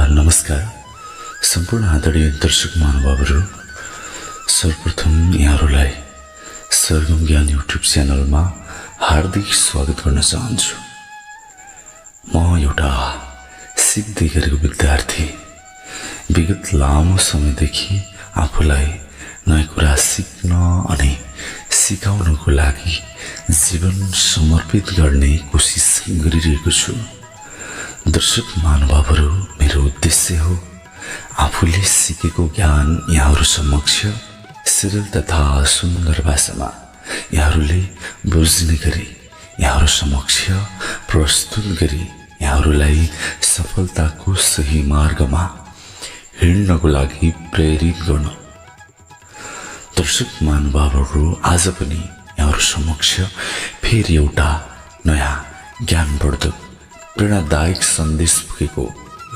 नमस्कार सम्पूर्ण आदरणीय दर्शक महानुभावहरू, सर्वप्रथम यहाँहरूलाई सरगम ज्ञान युट्युब च्यानलमा हार्दिक स्वागत गर्न चाहन्छु। म एउटा सिक्दै गरेको विद्यार्थी, विगत लामो समयदेखि आफूलाई नयाँ कुरा सिक्न अनि सिकाउनको लागि जीवन समर्पित गर्ने कोसिस गरिरहेको छु। दर्शक महानुभावहरू, मेरो उद्देश्य हो आफूले सिकेको ज्ञान यहाँहरू समक्ष सरल तथा सुन्दर भाषामा यहाँहरूले बुझ्ने गरी यहाँहरू समक्ष प्रस्तुत गरी यहाँहरूलाई सफलताको सही मार्गमा हिँड्नको लागि प्रेरित गर्न। दर्शक महानुभावहरू, आज पनि यहाँहरू समक्ष फेरि एउटा नयाँ ज्ञानवर्धक प्रेरणादायक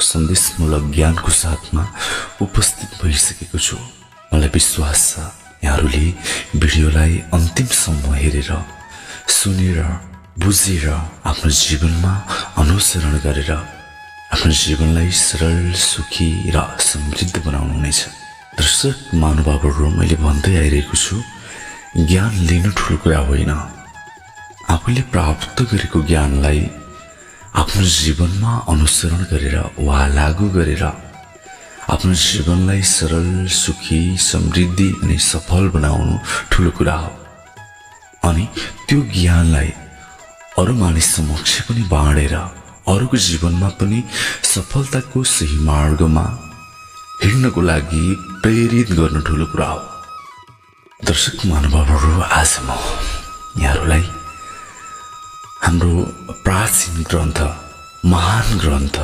सन्देशमूलक ज्ञानको साथमा उपस्थित भइसकेको छु। मलाई विश्वास छ यहाँहरूले भिडियोलाई अन्तिमसम्म हेरेर, सुनेर, बुझेर आफ्नो जीवनमा अनुसरण गरेर आफ्नो जीवनलाई सरल, सुखी र समृद्ध बनाउनुहुनेछ। दर्शक महानुभावहरू, मैले भन्दै आइरहेको छु, ज्ञान लिनु ठुलो कुरा होइन। आफूले प्राप्त गरेको ज्ञानलाई आफ्नो जीवनमा अनुसरण गरेर वा लागू गरेर आफ्नो जीवनलाई सरल, सुखी, समृद्धि अनि सफल बनाउनु ठुलो कुरा हो। अनि त्यो ज्ञानलाई अरू मानिस समक्ष पनि बाँडेर अरूको जीवनमा पनि सफलताको सही मार्गमा हिँड्नको लागि प्रेरित गर्नु ठुलो कुरा हो। दर्शक महानुभावहरू, आज म यहाँहरूलाई हाम्रो प्राचीन ग्रन्थ, महान ग्रन्थ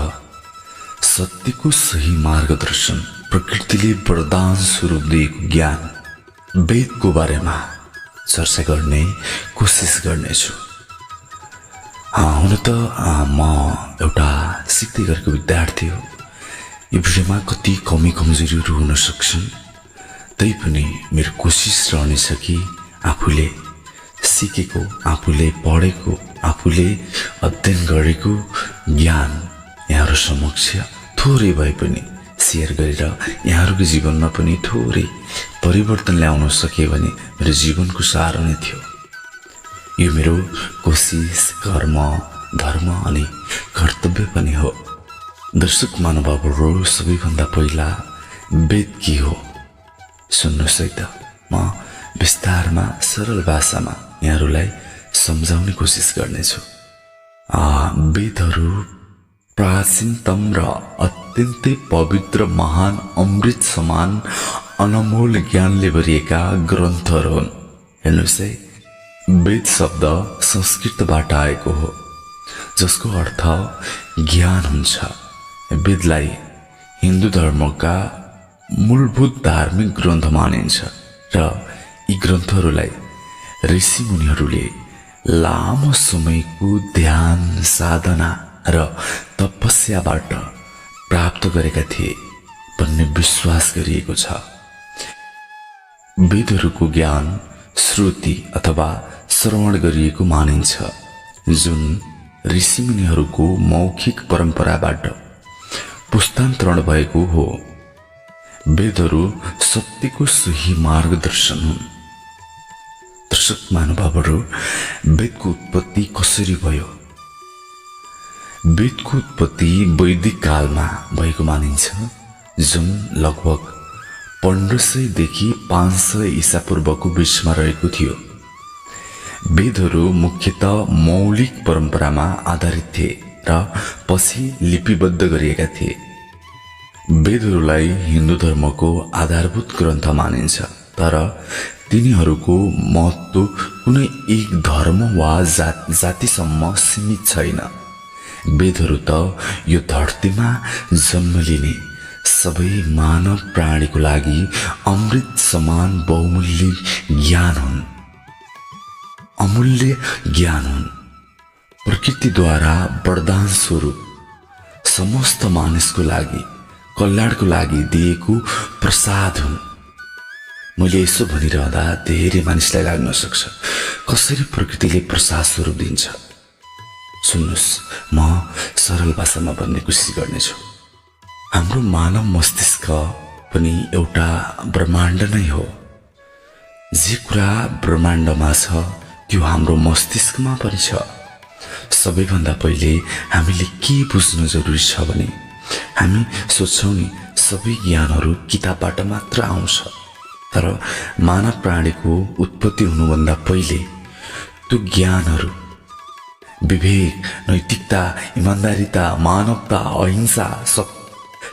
सत्यको सही मार्गदर्शन, प्रकृतिले वरदान स्वरूप दिएको ज्ञान वेदको बारेमा चर्चा गर्ने कोसिस गर्नेछु। हुन त म एउटा सिक्दै गरेको विद्यार्थी हो। यो भिडियोमा कति कमी कमजोरीहरू हुन सक्छन्, तैपनि मेरो कोसिस रहनेछ कि आफूले सिकेको, आफूले पढेको, आफूले अध्ययन गरेको ज्ञान यहाँहरू समक्ष थोरै भए पनि सेयर गरेर यहाँहरूको जीवनमा पनि थोरै परिवर्तन ल्याउन सके भने मेरो जीवनको सारो नै थियो। यो मेरो कोसिस, कर्म, धर्म अनि कर्तव्य पनि हो। दर्शक महानुभावहरू, सबैभन्दा पहिला वेद के हो सुन्नुहोस् है त। म विस्तारमा सरल भाषामा यहाँहरूलाई सम्झाउने कोसिस गर्नेछु। वेदहरू प्राचीनतम र अत्यन्तै पवित्र, महान, अमृत समान अनमोल ज्ञानले भरिएका ग्रन्थहरू हुन्। हेर्नुहोस् है, वेद शब्द संस्कृतबाट आएको हो, जसको अर्थ ज्ञान हुन्छ। वेदलाई हिन्दू धर्मका मूलभूत धार्मिक ग्रन्थ मानिन्छ र यी ग्रन्थहरूलाई ऋषिमुनिहरूले लामो समयको ध्यान, साधना र तपस्याबाट प्राप्त गरेका थिए भन्ने विश्वास गरिएको छ। वेदहरूको ज्ञान श्रुति अथवा श्रवण गरिएको मानिन्छ, जुन ऋषिमुनिहरूको मौखिक परम्पराबाट पुस्तान्तरण भएको हो। वेदहरू सत्यको सही मार्गदर्शन हुन्। दर्शक महानुभावहरू, वेदको उत्पत्ति कसरी भयो? वेदको उत्पत्ति वैदिक कालमा भएको मानिन्छ, जुन लगभग 1500 देखि 500 ईसा पूर्वको बीचमा रहेको थियो। वेदहरू मुख्यतः मौलिक परम्परामा आधारित थिए र पछि लिपिबद्ध गरिएका थिए। वेदहरूलाई हिन्दू धर्मको आधारभूत ग्रन्थ मानिन्छ, तर तिनीहरूको महत्त्व कुनै एक धर्म वा जातिसम्म सीमित छैन। वेदहरू त यो धरतीमा जन्म लिने सबै मानव प्राणीको लागि अमृत समान बहुमूल्य ज्ञान हुन्। अमूल्य ज्ञान हुन्, प्रकृतिद्वारा वरदान स्वरूप समस्त मानिसको लागि, कल्याणको लागि दिएको प्रसाद हुन्। मैले यसो भनिरहँदा धेरै मानिसलाई लाग्न सक्छ, कसरी प्रकृतिले प्रसाद स्वरूप दिन्छ। सुन्नुहोस्, म सरल भाषामा भन्ने कोसिस गर्नेछु। हाम्रो मानव मस्तिष्क पनि एउटा ब्रह्माण्ड नै हो। जे कुरा ब्रह्माण्डमा छ त्यो हाम्रो मस्तिष्कमा पनि छ। सबैभन्दा पहिले हामीले के बुझ्नु जरुरी छ भने हामी सोच्छौं नि सबै ज्ञानहरू किताबबाट मात्र आउँछ, तर मानव प्राणीको उत्पत्ति हुनुभन्दा पहिले त्यो ज्ञानहरू विवेक, नैतिकता, इमानदारिता, मानवता, अहिंसा,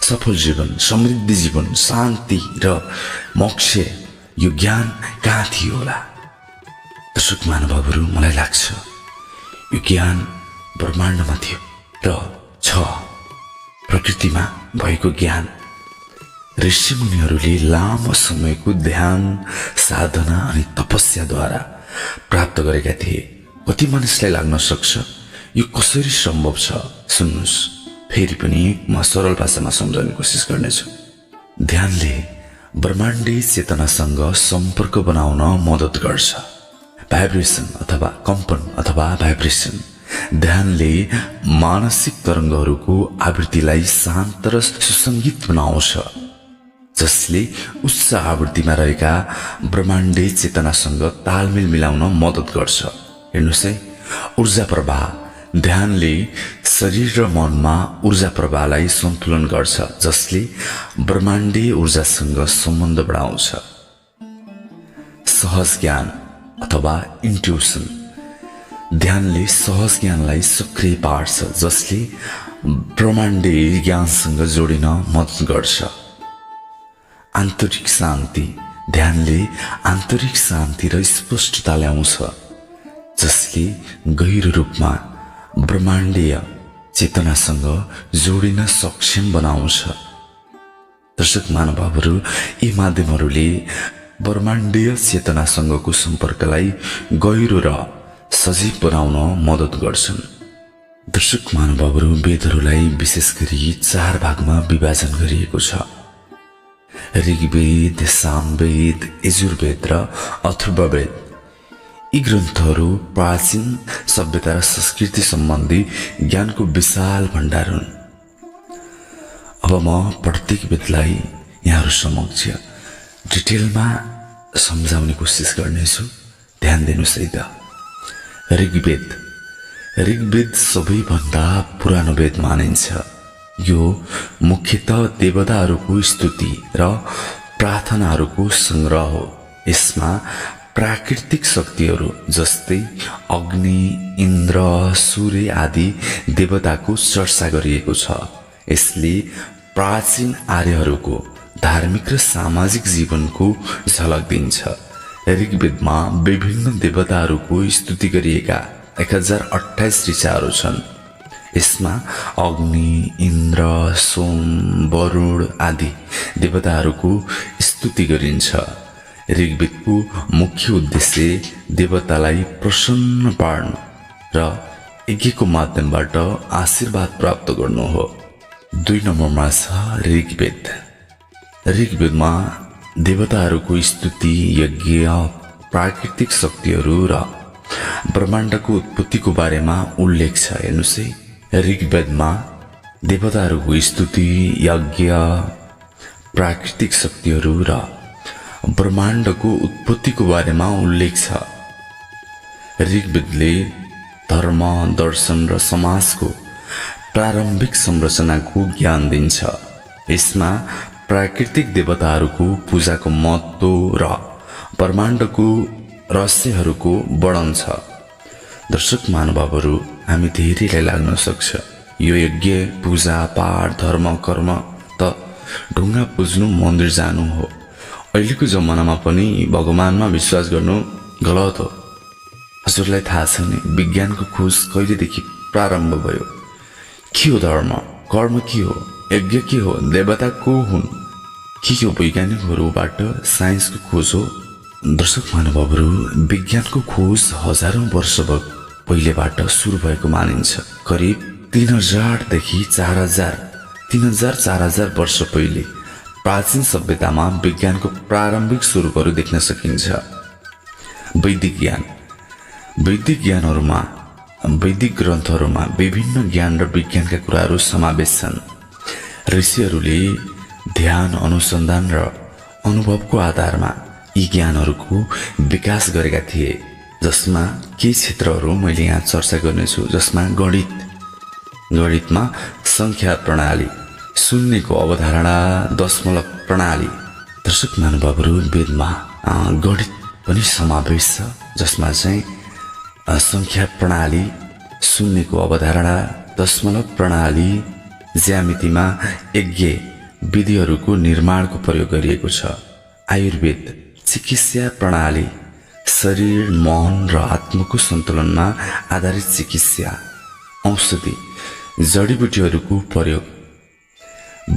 सफल जीवन, समृद्धि जीवन, शान्ति र मोक्ष यो ज्ञान कहाँ थियो होला? दर्शक महानुभावहरू, मलाई लाग्छ यो ज्ञान ब्रह्माण्डमा थियो र छ। प्रकृतिमा भएको ज्ञान ऋषिमुनिहरूले लामो समयको ध्यान, साधना अनि तपस्याद्वारा प्राप्त गरेका थिए। कति मानिसलाई लाग्न सक्छ यो कसरी सम्भव छ? सुन्नुस्, फेरि पनि म सरल भाषामा सम्झाउने कोसिस गर्नेछु। ध्यानले ब्रह्माण्डीय चेतनासँग सम्पर्क बनाउन मद्दत गर्छ। भाइब्रेसन अथवा कम्पन अथवा भाइब्रेसन। ध्यानले मानसिक तरङ्गहरूको आवृत्तिलाई शान्त र सुसङ्गीत बनाउँछ, जसले उच्च आवृत्तिमा रहेका ब्रह्माण्डीय चेतनासँग तालमेल मिलाउन मद्दत गर्छ। हेर्नुहोस् है, ऊर्जा प्रवाह। ध्यानले शरीर र मनमा ऊर्जा प्रवाहलाई सन्तुलन गर्छ, जसले ब्रह्माण्डीय ऊर्जासँग सम्बन्ध बढाउँछ। सहज ज्ञान अथवा इन्ट्युसन। ध्यानले सहज ज्ञानलाई सक्रिय पार्छ, जसले ब्रह्माण्डीय ज्ञानसँग जोडिन मद्दत गर्छ। आन्तरिक शान्ति। ध्यानले आन्तरिक शान्ति र स्पष्टता ल्याउँछ, जसले गहिरो रूपमा ब्रह्माण्डीय चेतनासँग जोडिन सक्षम बनाउँछ। दर्शक महानुभावहरू, यी माध्यमहरूले ब्रह्माण्डीय चेतनासँगको सम्पर्कलाई गहिरो र सजीव बनाउन मद्दत गर्छन्। दर्शक महानुभावहरू, वेदहरूलाई विशेष गरी 4 भागमा विभाजन गरिएको छ। ऋग्वेद, सामवेद, यजुर्वेद र अथर्ववेद। यी ग्रन्थहरू प्राचीन सभ्यता र संस्कृति सम्बन्धी ज्ञानको विशाल भण्डार हुन्। अब म प्रत्येक वेदलाई यहाँहरू समक्ष डिटेलमा सम्झाउने कोसिस गर्नेछु। ध्यान दिनुहोस् है त। ऋग्वेद सबैभन्दा पुरानो वेद मानिन्छ। यो मुख्यतः देवताहरूको स्तुति र प्रार्थनाहरूको सङ्ग्रह हो। यसमा प्राकृतिक शक्तिहरू जस्तै अग्नि, इन्द्र, सूर्य आदि देवताको चर्चा गरिएको छ। यसले प्राचीन आर्यहरूको धार्मिक र सामाजिक जीवनको झलक दिन्छ। ऋग्वेदमा विभिन्न देवताहरूको स्तुति गरिएका 1028 ऋचाहरू छन्। यसमा अग्नि, इन्द्र, सोम, वरुण आदि देवताहरूको स्तुति गरिन्छ। ऋग्वेदको मुख्य उद्देश्य देवतालाई प्रसन्न पार्नु र यज्ञको माध्यमबाट आशीर्वाद प्राप्त गर्नु हो। 2 नम्बरमा छ ऋग्वेद। ऋग्वेदमा देवताहरूको स्तुति, यज्ञ, प्राकृतिक शक्तिहरू र ब्रह्माण्डको उत्पत्तिको बारेमा उल्लेख छ। हेर्नुहोस् है, ऋग्वेदमा देवताहरूको स्तुति, यज्ञ, प्राकृतिक शक्तिहरू र ब्रह्माण्डको उत्पत्तिको बारेमा उल्लेख छ। ऋग्वेदले धर्म, दर्शन र समाजको प्रारम्भिक संरचनाको ज्ञान दिन्छ। यसमा प्राकृतिक देवताहरूको पूजाको महत्त्व र ब्रह्माण्डको रहस्यहरूको वर्णन छ। दर्शक महानुभावहरू, हामी धेरैलाई लाग्न सक्छ यो यज्ञ, पूजा, पाठ, धर्म, कर्म त ढुङ्गा पुज्नु, मन्दिर जानु हो। अहिलेको जमानामा पनि भगवानमा विश्वास गर्नु गलत हो। हजुरलाई थाहा छ नि विज्ञानको खोज कहिलेदेखि प्रारम्भ भयो? के हो धर्म? कर्म के हो? यज्ञ के हो? देवता को हुन्? के हो वैज्ञानिकहरूबाट साइन्सको खोज हो? दर्शक महानुभावहरू, विज्ञानको खोज हजारौं वर्ष पहिलेबाट सुरु भएको मानिन्छ। करिब 3000 देखि 4000 वर्ष पहिले प्राचीन सभ्यतामा विज्ञानको प्रारम्भिक स्वरूपहरू देख्न सकिन्छ। वैदिक ज्ञानहरूमा, वैदिक ग्रन्थहरूमा विभिन्न ज्ञान र विज्ञानका कुराहरू समावेश छन्। ऋषिहरूले ध्यान, अनुसन्धान र अनुभवको आधारमा यी ज्ञानहरूको विकास गरेका थिए, जसमा केही क्षेत्रहरू मैले यहाँ चर्चा गर्नेछु, जसमा गणितमा संख्या प्रणाली, शून्यको अवधारणा, दशमलव प्रणाली। दर्शक महानुभावहरू, वेदमा गणित पनि समावेश छ, जसमा चाहिँ संख्या प्रणाली, शून्यको अवधारणा, दशमलव प्रणाली, ज्यामितिमा यज्ञ विधिहरूको निर्माणको प्रयोग गरिएको छ। आयुर्वेद चिकित्सा प्रणाली, शरीर, मन र आत्माको सन्तुलनमा आधारित चिकित्सा। औषधि जडीबुटीहरूको प्रयोग।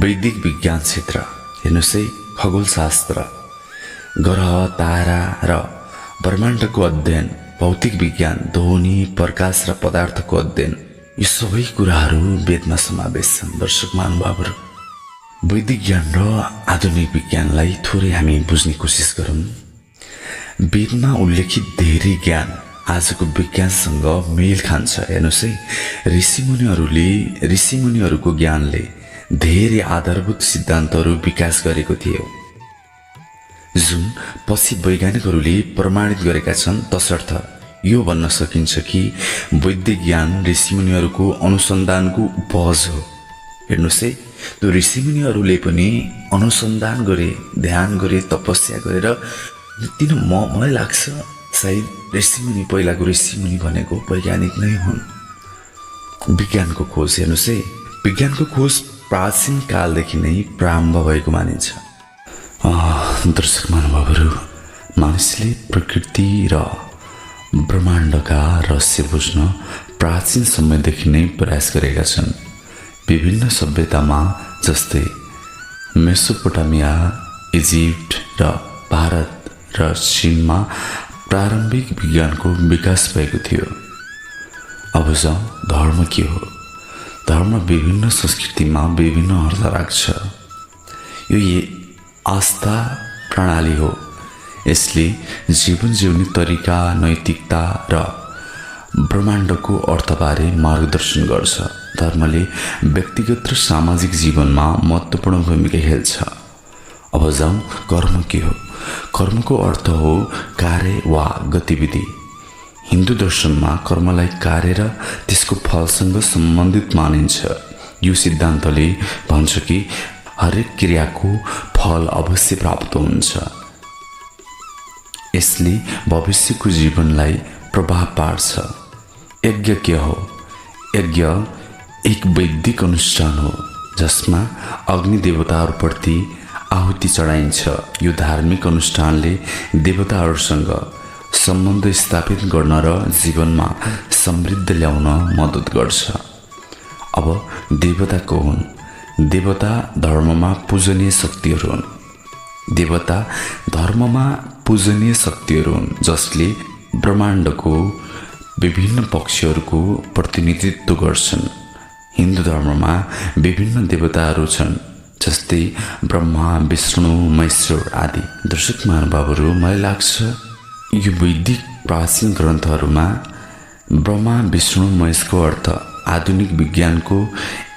वैदिक विज्ञान क्षेत्र हेर्नुहोस् है, खगोलशास्त्र, ग्रह, तारा र ब्रह्माण्डको अध्ययन, भौतिक विज्ञान, ध्वनि, प्रकाश र पदार्थको अध्ययन, यी सबै कुराहरू वेदमा समावेश छन्। दर्शक महानुभावहरू, वैदिक ज्ञान र आधुनिक विज्ञानलाई थोरै हामी बुझ्ने कोसिस गरौँ। वेदमा उल्लेखित धेरै ज्ञान आजको विज्ञानसँग मेल खान्छ। हेर्नुहोस् है, ऋषिमुनिहरूको ज्ञानले धेरै आधारभूत सिद्धान्तहरू विकास गरेको थियो, जुन पछि वैज्ञानिकहरूले प्रमाणित गरेका छन्। तसर्थ यो भन्न सकिन्छ कि वैदिक ज्ञान ऋषिमुनिहरूको अनुसन्धानको उपज हो। हेर्नुहोस् है, त्यो ऋषिमुनिहरूले पनि अनुसन्धान गरे, ध्यान गरे, तपस्या गरेर मलाई लाग्छ सायद ऋषिमुनि, पहिलाको ऋषिमुनि भनेको वैज्ञानिक नै हुन्। विज्ञानको खोज हेर्नुहोस् है, विज्ञानको खोज प्राचीन कालदेखि नै प्रारम्भ भएको मानिन्छ। दर्शक महानुभावहरू, मानिसले प्रकृति र ब्रह्माण्डका रहस्य बुझ्न प्राचीन समयदेखि नै प्रयास गरेका छन्। विभिन्न सभ्यतामा जस्तै मेसोपोटामिया, इजिप्ट र भारत र चीनमा प्रारम्भिक विज्ञानको विकास भएको थियो। अब जाउँ, धर्म के हो? धर्म विभिन्न संस्कृतिमा विभिन्न अर्थ राख्छ। यो आस्था प्रणाली हो। यसले जीवन जिउने तरिका, नैतिकता र ब्रह्माण्डको अर्थबारे मार्गदर्शन गर्छ। धर्मले व्यक्तिगत र सामाजिक जीवनमा महत्त्वपूर्ण भूमिका खेल्छ। अब जाउँ, कर्म के हो? कर्मको अर्थ हो कार्य वा गतिविधि। हिन्दू दर्शनमा कर्मलाई कार्य र त्यसको फलसँग सम्बन्धित मानिन्छ। यो सिद्धान्तले भन्छ कि हरेक क्रियाको फल अवश्य प्राप्त हुन्छ। यसले भविष्यको जीवनलाई प्रभाव पार्छ। यज्ञ के हो? यज्ञ एक वैदिक अनुष्ठान हो जसमा अग्नि देवताहरूप्रति आहुति चढाइन्छ। यो धार्मिक अनुष्ठानले देवताहरूसँग सम्बन्ध स्थापित गर्न र जीवनमा समृद्धि ल्याउन मद्दत गर्छ। अब देवता को हुन्? देवता धर्ममा पूजनीय शक्तिहरू हुन्। देवता धर्ममा पूजनीय शक्तिहरू हुन् जसले ब्रह्माण्डको विभिन्न पक्षहरूको प्रतिनिधित्व गर्छन्। हिन्दू धर्ममा विभिन्न देवताहरू छन्, जस्तै ब्रह्मा, विष्णु, महेश्वर आदि। दर्शक महानुभावहरू, मलाई लाग्छ यो वैदिक प्राचीन ग्रन्थहरूमा ब्रह्मा, विष्णु, महेशको अर्थ आधुनिक विज्ञानको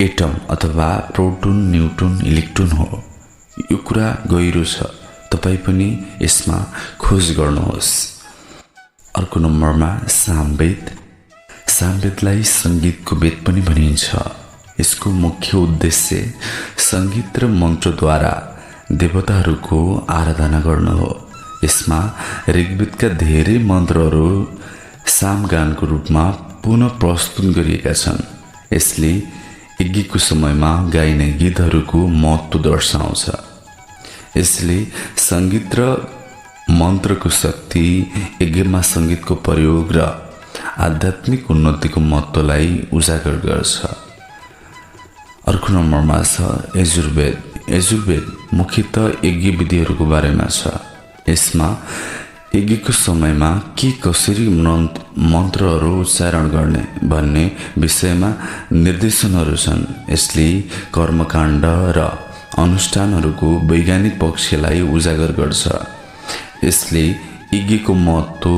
एटम अथवा प्रोटोन, न्युट्रोन, इलेक्ट्रोन हो। यो कुरा गहिरो छ, तपाईँ पनि यसमा खोज गर्नुहोस्। अर्को नम्बरमा सामवेद। सामवेदलाई सङ्गीतको वेद पनि भनिन्छ। यसको मुख्य उद्देश्य सङ्गीत र मन्त्रद्वारा देवताहरूको आराधना गर्नु हो। यसमा ऋग्वेदका धेरै मन्त्रहरू सामगानको रूपमा पुनः प्रस्तुत गरिएका छन्। यसले यज्ञको समयमा गाइने गीतहरूको महत्त्व दर्शाउँछ। यसले सङ्गीत र मन्त्रको शक्ति, यज्ञमा सङ्गीतको प्रयोग र आध्यात्मिक उन्नतिको महत्त्वलाई उजागर गर्छ। अर्को नम्बरमा छ यजुर्वेद। यजुर्वेद मुख्यतः यज्ञ विधिहरूको बारेमा छ। यसमा यज्ञको समयमा के कसरी मन्त्रहरू उच्चारण गर्ने भन्ने विषयमा निर्देशनहरू छन्। यसले कर्मकाण्ड र अनुष्ठानहरूको वैज्ञानिक पक्षलाई उजागर गर्छ। यसले यज्ञको महत्त्व,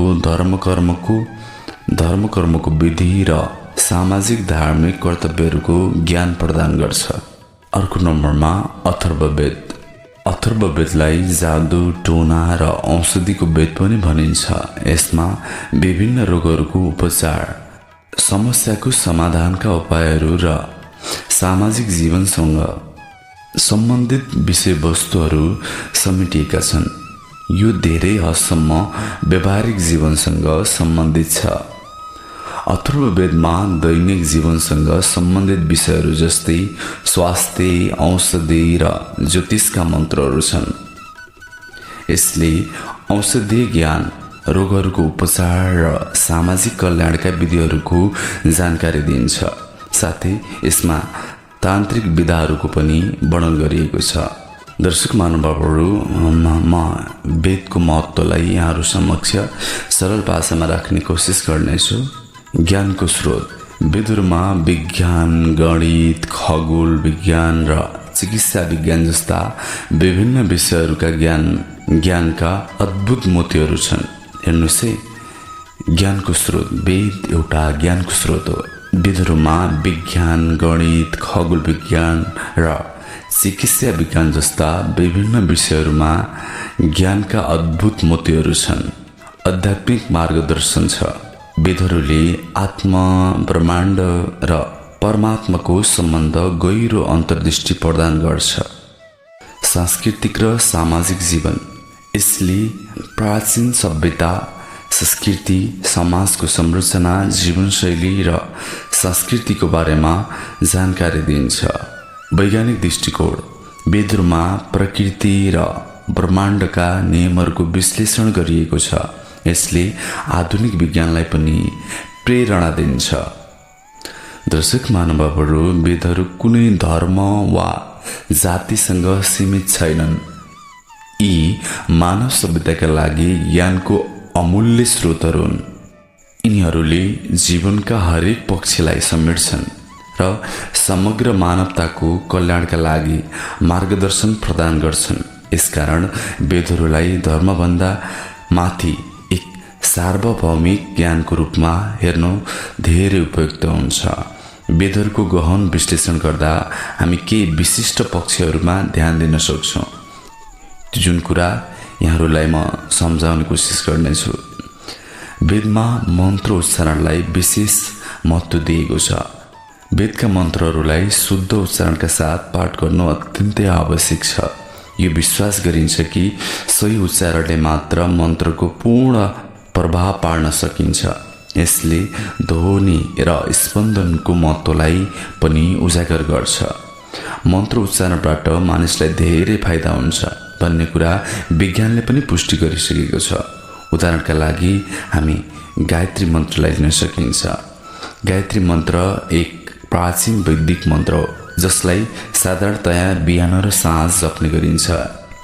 धर्मकर्मको विधि र सामाजिक धार्मिक कर्तव्यहरूको ज्ञान प्रदान गर्छ। अर्को नम्बरमा अथर्ववेद। अथर्ववेदलाई जादु, टोना र औषधिको वेद पनि भनिन्छ। यसमा विभिन्न रोगहरूको उपचार, समस्याको समाधानका उपायहरू र सामाजिक जीवनसँग सम्बन्धित विषयवस्तुहरू समेटिएका छन्। यो धेरै हदसम्म व्यावहारिक जीवनसँग सम्बन्धित छ। अथर्ववेदमा दैनिक जीवनसँग सम्बन्धित विषयहरू जस्तै स्वास्थ्य, औषधि र ज्योतिषका मन्त्रहरू छन्। यसले औषधीय ज्ञान, रोगहरूको उपचार र सामाजिक कल्याणका विधिहरूको जानकारी दिन्छ। साथै यसमा तान्त्रिक विधाहरूको पनि वर्णन गरिएको छ। दर्शक महानुभावहरू, म वेदको महत्त्वलाई यहाँहरू समक्ष सरल भाषामा राख्ने कोसिस गर्नेछु। ज्ञानको स्रोत। वेदहरूमा विज्ञान, गणित, खगोल विज्ञान र चिकित्सा विज्ञान जस्ता विभिन्न विषयहरूका ज्ञानका अद्भुत मोतीहरू छन्। हेर्नुहोस् है, ज्ञानको स्रोत। वेद एउटा ज्ञानको स्रोत हो। वेदहरूमा विज्ञान, गणित, खगोल विज्ञान र चिकित्सा विज्ञान जस्ता विभिन्न विषयहरूमा ज्ञानका अद्भुत मोतीहरू छन्। आध्यात्मिक मार्गदर्शन छ। वेदहरूले आत्मा, ब्रह्माण्ड र परमात्माको सम्बन्ध गहिरो अन्तर्दृष्टि प्रदान गर्छ। सांस्कृतिक र सामाजिक जीवन। यसले प्राचीन सभ्यता, संस्कृति, समाजको संरचना, जीवनशैली र संस्कृतिको बारेमा जानकारी दिन्छ। वैज्ञानिक दृष्टिकोण। वेदहरूमा प्रकृति र ब्रह्माण्डका नियमहरूको विश्लेषण गरिएको छ। यसले आधुनिक विज्ञानलाई पनि प्रेरणा दिन्छ। दर्शक महानुभावहरू, वेदहरू कुनै धर्म वा जातिसँग सीमित छैनन्। यी मानव सभ्यताका लागि ज्ञानको अमूल्य स्रोतहरू हुन्। यिनीहरूले जीवनका हरेक पक्षलाई समेट्छन् र समग्र मानवताको कल्याणका लागि मार्गदर्शन प्रदान गर्छन्। यसकारण वेदहरूलाई धर्मभन्दा माथि एक सार्वभौमिक ज्ञानको रूपमा हेर्नु धेरै उपयुक्त हुन्छ। वेदहरूको गहन विश्लेषण गर्दा हामी केही विशिष्ट पक्षहरूमा ध्यान दिन सक्छौँ। जुन कुरा यहाँहरूलाई म सम्झाउने कोसिस गर्नेछु। वेदमा मन्त्र उच्चारणलाई विशेष महत्त्व दिएको छ। वेदका मन्त्रहरूलाई शुद्ध उच्चारणका साथ पाठ गर्नु अत्यन्तै आवश्यक छ। यो विश्वास गरिन्छ कि सही उच्चारणले मात्र मन्त्रको पूर्ण प्रभाव पार्न सकिन्छ। यसले ध्वनि र स्पन्दनको महत्त्वलाई पनि उजागर गर्छ। मन्त्र उच्चारणबाट मानिसलाई धेरै फाइदा हुन्छ भन्ने कुरा विज्ञानले पनि पुष्टि गरिसकेको छ। उदाहरणका लागि हामी गायत्री मन्त्रलाई लिन सकिन्छ। गायत्री मन्त्र एक प्राचीन वैदिक मन्त्र हो, जसलाई साधारणतया बिहान र साँझ जप्ने गरिन्छ।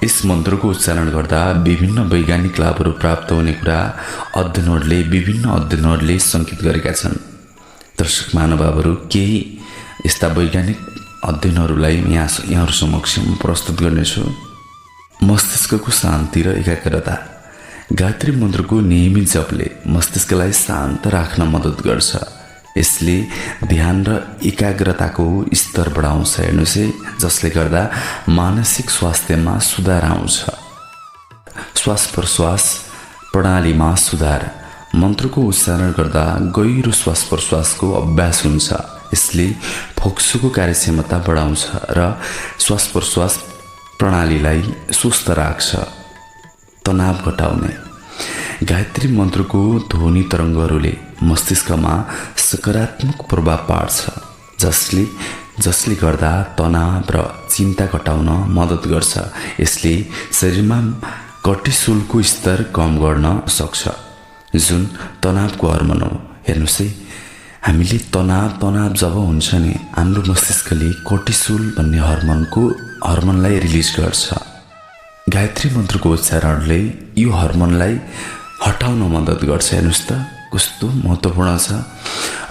यस मन्त्रको उच्चारण गर्दा विभिन्न वैज्ञानिक लाभहरू प्राप्त हुने कुरा विभिन्न अध्ययनहरूले सङ्केत गरेका छन्। दर्शक महानुभावहरू, केही यस्ता वैज्ञानिक अध्ययनहरूलाई यहाँहरू समक्ष म प्रस्तुत गर्नेछु। मस्तिष्कको शान्ति र एकाग्रता। गायत्री मन्त्रको नियमित जपले मस्तिष्कलाई शान्त राख्न मद्दत गर्छ। यसले ध्यान र एकाग्रताको स्तर बढाउँछ। हेर्नुहोस् है, जसले गर्दा मानसिक स्वास्थ्यमा सुधार आउँछ। श्वास प्रश्वास प्रणालीमा सुधार। मन्त्रको उच्चारण गर्दा गहिरो श्वास प्रश्वासको अभ्यास हुन्छ। यसले फोक्सोको कार्यक्षमता बढाउँछ र श्वास प्रश्वास प्रणालीलाई स्वस्थ राख्छ। तनाव घटाउने। गायत्री मन्त्रको ध्वनि तरङ्गहरूले मस्तिष्कमा सकारात्मक प्रभाव पार्छ, जसले गर्दा तनाव र चिन्ता घटाउन मद्दत गर्छ। यसले शरीरमा कर्टिसोलको स्तर कम गर्न सक्छ, जुन तनावको हर्मोन हो। हेर्नुहोस् है, हामीले तनाव जब हुन्छ नि, हाम्रो मस्तिष्कले कर्टिसोल भन्ने हर्मोनलाई रिलिज गर्छ। गायत्री मन्त्रको उच्चारणले यो हर्मोनलाई हटाउन मद्दत गर्छ। हेर्नुहोस् त कस्तो महत्त्वपूर्ण छ।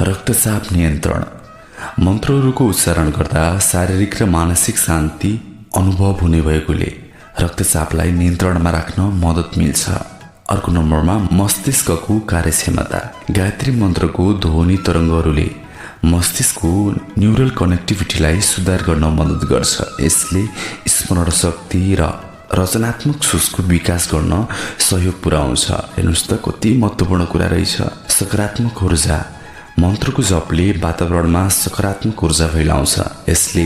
रक्तचाप नियन्त्रण। मन्त्रहरूको उच्चारण गर्दा शारीरिक र मानसिक शान्ति अनुभव हुने भएकोले रक्तचापलाई नियन्त्रणमा राख्न मद्दत मिल्छ। अर्को नम्बरमा मस्तिष्कको कार्यक्षमता। गायत्री मन्त्रको ध्वनि तरङ्गहरूले मस्तिष्कको न्युरल कनेक्टिभिटीलाई सुधार गर्न मद्दत गर्छ। यसले स्मरण शक्ति र रचनात्मक सोचको विकास गर्न सहयोग पुर्याउँछ। हेर्नुहोस् त कति महत्त्वपूर्ण कुरा रहेछ। सकारात्मक ऊर्जा मन्त्रको जपले वातावरणमा सकारात्मक ऊर्जा फैलाउँछ। यसले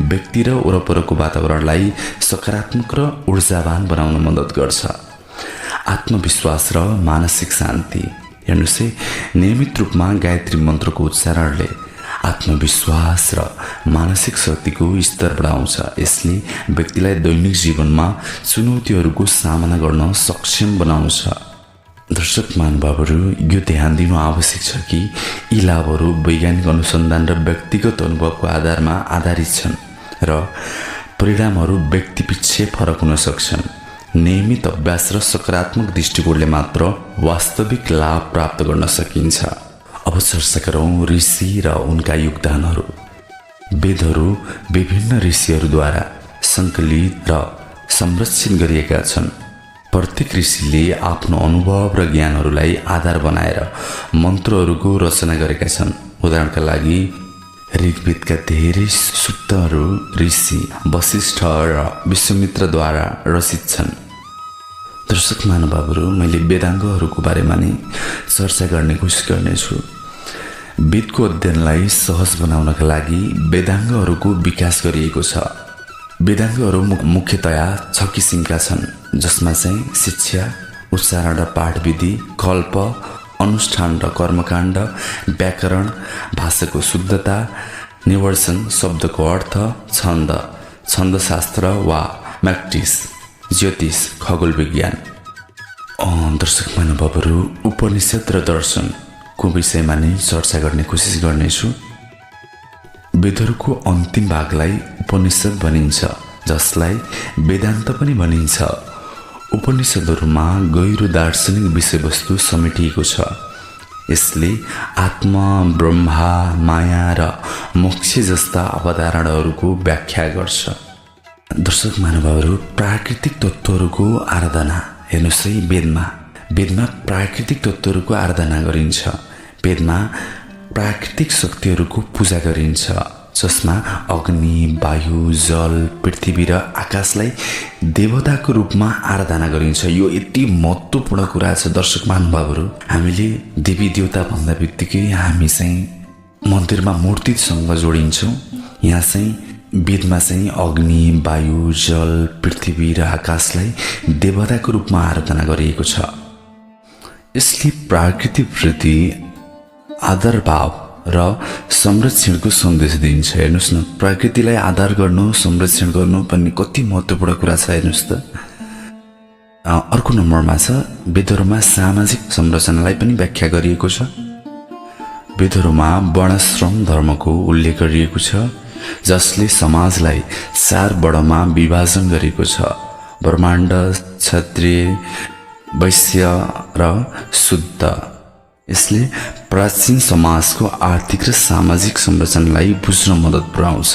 व्यक्ति र वरपरको वातावरणलाई सकारात्मक र ऊर्जावान बनाउन मद्दत गर्छ। आत्मविश्वास र मानसिक शान्ति हेर्नुहोस् है, नियमित रूपमा गायत्री मन्त्रको उच्चारणले आत्मविश्वास र मानसिक शक्तिको स्तर बढाउँछ। यसले व्यक्तिलाई दैनिक जीवनमा चुनौतीहरूको सामना गर्न सक्षम बनाउँछ। दर्शक महानुभावहरू, यो ध्यान दिनु आवश्यक छ कि यी लाभहरू वैज्ञानिक अनुसन्धान र व्यक्तिगत अनुभवको आधारमा आधारित छन् र परिणामहरू व्यक्तिपिच्छे फरक हुन सक्छन्। नियमित अभ्यास र सकारात्मक दृष्टिकोणले मात्र वास्तविक लाभ प्राप्त गर्न सकिन्छ। अब चर्चा गरौँ ऋषि र उनका योगदानहरू। वेदहरू विभिन्न ऋषिहरूद्वारा सङ्कलित र संरक्षित गरिएका छन्। प्रत्येक ऋषिले आफ्नो अनुभव र ज्ञानहरूलाई आधार बनाएर मन्त्रहरूको रचना गरेका छन्। उदाहरणका लागि ऋग्वेदका धेरै सूक्तहरू ऋषि वशिष्ठ र विश्वामित्रद्वारा रचित छन्। दर्शक महानुभावहरू, मैले वेदाङ्गहरूको बारेमा नै चर्चा गर्ने कोसिस गर्नेछु। वेदको अध्ययनलाई सहज बनाउनका लागि वेदाङ्गहरूको विकास गरिएको छ। वेदाङ्गहरू मुख्यतया 6 किसिमका छन्, जसमा चाहिँ शिक्षा, उच्चारण र पाठ विधि, कल्प, अनुष्ठान र कर्मकाण्ड, व्याकरण, भाषाको शुद्धता, निवर्सन, शब्दको अर्थ, छन्द, छन्दशास्त्र वा म्याट्रिक्स, ज्योतिष, खगोल विज्ञान। दर्शक महानुभावहरू, उपनिषद र दर्शनको विषयमा नै चर्चा गर्ने कोसिस गर्नेछु। वेदहरूको अन्तिम भागलाई उपनिषद भनिन्छ, जसलाई वेदान्त पनि भनिन्छ। उपनिषदहरूमा गहिरो दार्शनिक विषयवस्तु समेटिएको छ। यसले आत्मा, ब्रह्मा, माया र मोक्ष जस्ता अवधारणाहरूको व्याख्या गर्छ। दर्शक महानुभावहरू, प्राकृतिक तत्त्वहरूको आराधना हेर्नुहोस् है, वेदमा प्राकृतिक तत्त्वहरूको आराधना गरिन्छ। वेदमा प्राकृतिक शक्तिहरूको पूजा गरिन्छ, जसमा अग्नि, वायु, जल, पृथ्वी र आकाशलाई देवताको रूपमा आराधना गरिन्छ। यो यति महत्त्वपूर्ण कुरा छ दर्शक महानुभावहरू। हामीले देवी देवता भन्दा बित्तिकै हामी चाहिँ मन्दिरमा मूर्तिसँग जोडिन्छौँ। यहाँ चाहिँ वेदमा चाहिँ अग्नि, वायु, जल, पृथ्वी र आकाशलाई देवताको रूपमा आराधना गरिएको छ। यसले प्रकृतिप्रति आदर भाव र संरक्षणको सन्देश दिन्छ। हेर्नुहोस् न, प्रकृतिलाई आदर गर्नु, संरक्षण गर्नु पनि कति महत्त्वपूर्ण कुरा छ। हेर्नुहोस् त। अर्को नम्बरमा छ वेदहरूमा सामाजिक संरचनालाई पनि व्याख्या गरिएको छ। वेदहरूमा वर्णाश्रम धर्मको उल्लेख गरिएको छ, जसले समाजलाई 4 वर्णमा विभाजन गरेको छ: ब्रह्माण्ड, क्षत्रिय, वैश्य र शुद्ध। यसले प्राचीन समाजको आर्थिक र सामाजिक संरचनालाई बुझ्न मद्दत पुर्याउँछ।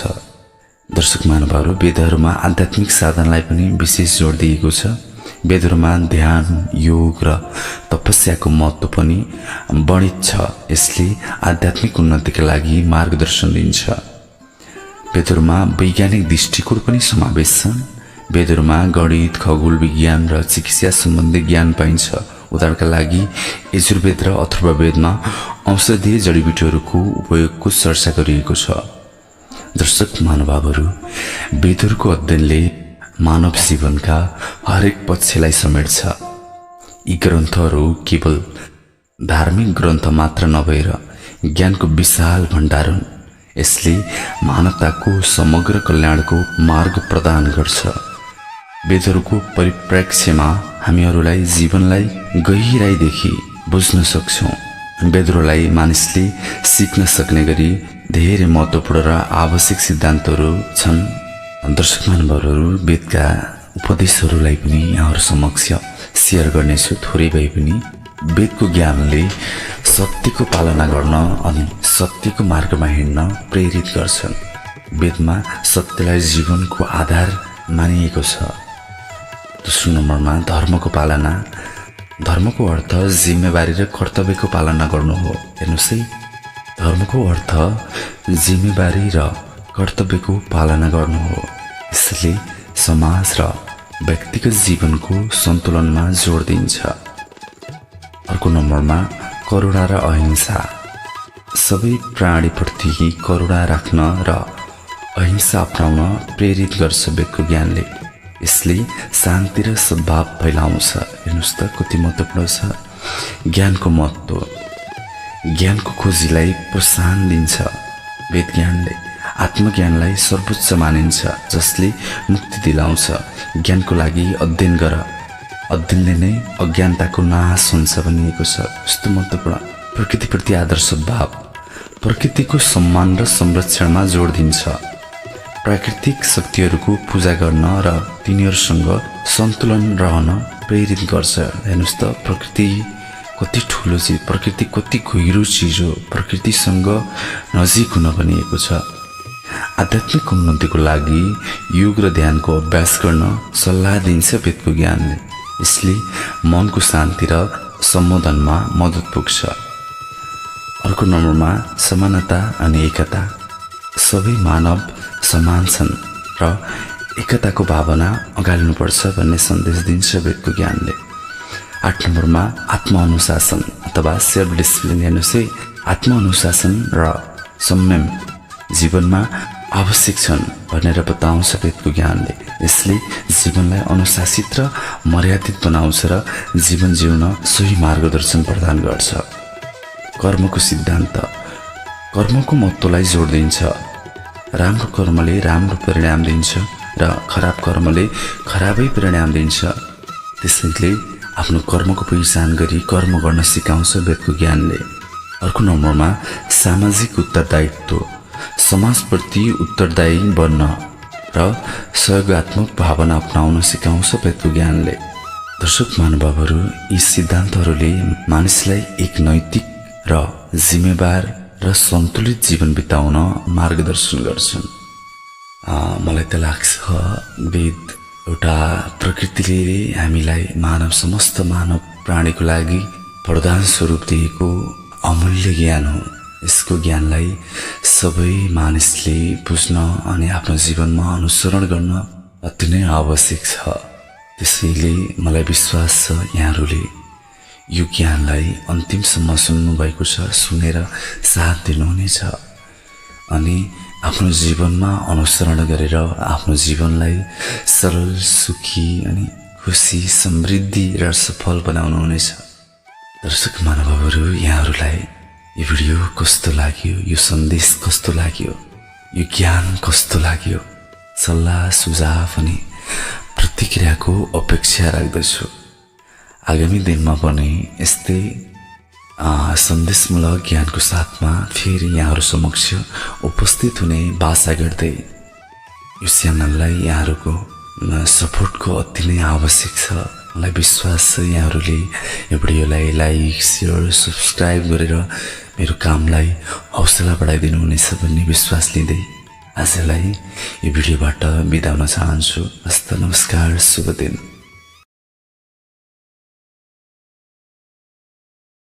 दर्शक महानुभावहरू, वेदहरूमा आध्यात्मिक साधनलाई पनि विशेष जोड दिएको छ। वेदहरूमा ध्यान, योग र तपस्याको महत्त्व पनि वर्णित छ। यसले आध्यात्मिक उन्नतिका लागि मार्गदर्शन दिन्छ। वेदहरूमा वैज्ञानिक दृष्टिकोण पनि समावेश छन्। वेदहरूमा गणित, खगोल विज्ञान र चिकित्सा सम्बन्धी ज्ञान पाइन्छ। उदाहरणका लागि यजुर्वेद र अथर्ववेदमा औषधीय जडीबुटीहरूको उपयोगको चर्चा गरिएको छ। दर्शक महानुभावहरू, वेदहरूको अध्ययनले मानव जीवनका हरेक पक्षलाई समेट्छ। यी ग्रन्थहरू केवल धार्मिक ग्रन्थ मात्र नभएर ज्ञानको विशाल भण्डार हुन्। यसले मानवताको समग्र कल्याणको मार्ग प्रदान गर्छ। वेदहरूको परिप्रेक्ष्यमा हामीहरूलाई जीवनलाई गहिराइदेखि बुझ्न सक्छौँ। वेदहरूलाई मानिसले सिक्न सक्ने गरी धेरै महत्त्वपूर्ण र आवश्यक सिद्धान्तहरू छन्। दर्शक महानुभावहरू, वेदका उपदेशहरूलाई पनि यहाँहरू समक्ष सेयर गर्नेछु। थोरै भए पनि वेदको ज्ञानले सत्यको पालना गर्न अनि सत्यको मार्गमा हिँड्न प्रेरित गर्छन्। वेदमा सत्यलाई जीवनको आधार मानिएको छ। दोस्रो नम्बरमा धर्मको पालना। धर्मको अर्थ जिम्मेवारी र कर्तव्यको पालना गर्नु हो। हेर्नुहोस् है, धर्मको अर्थ जिम्मेवारी र कर्तव्यको पालना गर्नु हो। यसले समाज र व्यक्तिगत जीवनको सन्तुलनमा जोड दिन्छ। अर्को नम्बरमा करुणा र अहिंसा। सबै प्राणीप्रति करुणा राख्न र अहिंसा अपनाउन प्रेरित गर्छ वेदको ज्ञानले। यसले शान्ति र सद्भाव फैलाउँछ। हेर्नुहोस् त कति महत्त्वपूर्ण छ ज्ञानको महत्त्व। ज्ञानको खोजीलाई प्रोत्साहन दिन्छ वेद ज्ञानले। आत्मज्ञानलाई सर्वोच्च मानिन्छ जसले मुक्ति दिलाउँछ। ज्ञानको लागि अध्ययन गर, अध्ययनले नै अज्ञानताको नाश हुन्छ भनिएको छ। कस्तो महत्त्वपूर्ण। प्रकृतिप्रति आदर्श भाव प्रकृतिको सम्मान र संरक्षणमा जोड दिन्छ। प्राकृतिक शक्तिहरूको पूजा गर्न र तिनीहरूसँग सन्तुलन रहन प्रेरित गर्छ। हेर्नुहोस् त प्रकृति कति ठुलो चिज, प्रकृति कति गहिरो चिज हो। प्रकृतिसँग नजिक हुन भनिएको छ। आध्यात्मिक उन्नतिको लागि योग र ध्यानको अभ्यास गर्न सल्लाह दिन्छ वेदको ज्ञानले। यसले मनको शान्ति र सम्बोधनमा मद्दत पुग्छ। अर्को नम्बरमा समानता अनि एकता। सबै मानव समान छन् र एकताको भावना अगाल्नुपर्छ भन्ने सन्देश दिन्छ वेदको ज्ञानले। 8 नम्बरमा आत्मअनुशासन अथवा सेल्फ डिसिप्लिन। हेर्नुहोस् है, आत्मअनुशासन र संयम जीवनमा आवश्यक छन् भनेर बताउँछ वेदको ज्ञानले। यसले जीवनलाई अनुशासित र मर्यादित बनाउँछ र जीवन जिउन सही मार्गदर्शन प्रदान गर्छ। कर्मको सिद्धान्त कर्मको महत्त्वलाई जोड दिन्छ। राम्रो कर्मले राम्रो परिणाम दिन्छ र खराब कर्मले खराबै परिणाम दिन्छ। त्यसैले आफ्नो कर्मको पहिचान गरी कर्म गर्न सिकाउँछ वेदको ज्ञानले। अर्को नम्बरमा सामाजिक उत्तरदायित्व। समाजप्रति उत्तरदायी बन्न र सहयोगात्मक भावना अपनाउन सिकाउँछ वेदको ज्ञानले। दर्शक महानुभावहरू, यी सिद्धान्तहरूले मानिसलाई एक नैतिक र जिम्मेवार र सन्तुलित जीवन बिताउन मार्गदर्शन गर्छन्। मलाई त लाग्छ वेद एउटा प्रकृतिले हामीलाई समस्त मानव प्राणीको लागि वरदान स्वरूप दिएको अमूल्य ज्ञान हो। यसको ज्ञानलाई सबै मानिसले बुझ्न अनि आफ्नो जीवनमा अनुसरण गर्न अति नै आवश्यक छ। त्यसैले मलाई विश्वास छ यहाँहरूले यो ज्ञानलाई अन्तिमसम्म सुन्नुभएको छ, सुनेर साथ दिनुहुनेछ अनि आफ्नो जीवनमा अनुसरण गरेर आफ्नो जीवनलाई सरल, सुखी अनि खुसी, समृद्धि र सफल बनाउनुहुनेछ। दर्शक महानुभावहरू, यहाँहरूलाई यो भिडियो कस्तो लाग्यो, यो सन्देश कस्तो लाग्यो, यो ज्ञान कस्तो लाग्यो, सल्लाह सुझाव अनि प्रतिक्रियाको अपेक्षा राख्दछु। आगामी दिनमा पनि यस्तै सन्देशमूलक ज्ञानको साथमा फेरि यहाँहरू समक्ष उपस्थित हुने बाचा गर्दै यो च्यानललाई यहाँहरूको सपोर्टको अति नै आवश्यक छ। मलाई विश्वास छ यहाँहरूले यो भिडियोलाई लाइक, सेयर, सब्सक्राइब गरेर मेरो कामलाई हौसला बढाइदिनु हुनेछ भन्ने विश्वास लिँदै आजलाई यो भिडियोबाट बिदा हुन चाहन्छु। हस्त नमस्कार, शुभ दिन।